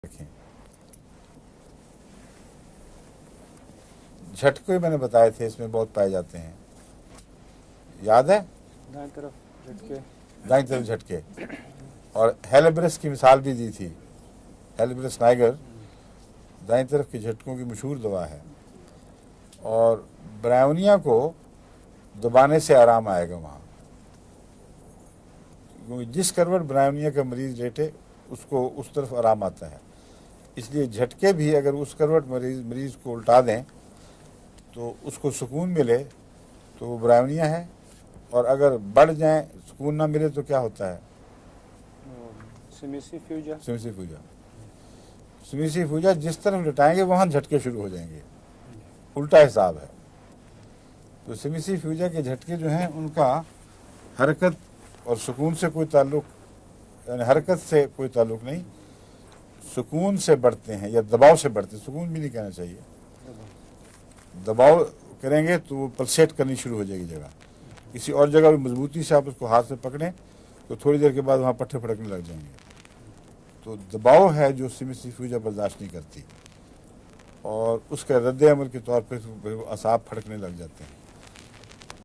रखें। झटके मैंने बताए थे, इसमें बहुत पाए जाते हैं, याद है? दाएं तरफ झटके, दाईं तरफ झटके। और हेलेब्रेस की मिसाल भी दी थी। हेलेब्रेस नाइगर दाईं तरफ के झटकों की मशहूर दवा है। और ब्रायोनिया को दबाने से आराम आएगा वहाँ, क्योंकि जिस करवट ब्रायोनिया का मरीज लेटे उसको उस तरफ आराम आता है। इसलिए झटके भी अगर उस करवट मरीज को उल्टा दें तो उसको सुकून मिले तो वो ब्रायोनिया है। और अगर बढ़ जाए, सुकून ना मिले तो क्या होता है? सिमिसीफ्यूजा। सिमिसीफ्यूजा जिस तरफ लटाएंगे वहाँ झटके शुरू हो जाएंगे, उल्टा हिसाब है। तो सिमिसीफ्यूजा के झटके जो हैं उनका हरकत और सुकून से कोई ताल्लुक, यानी हरकत से कोई ताल्लुक नहीं, सुकून से बढ़ते हैं या दबाव से बढ़ते हैं। सुकून भी नहीं कहना चाहिए, दबाव करेंगे तो वो पल्सेट करनी शुरू हो जाएगी जगह। किसी और जगह भी मजबूती से आप उसको हाथ से पकड़ें तो थोड़ी देर के बाद वहाँ पट्टे फड़कने लग जाएंगे। तो दबाव है जो सिमिसीफ्यूजा बर्दाश्त नहीं करती और उसके रद्द अमल के तौर पर असाब फड़कने लग जाते हैं।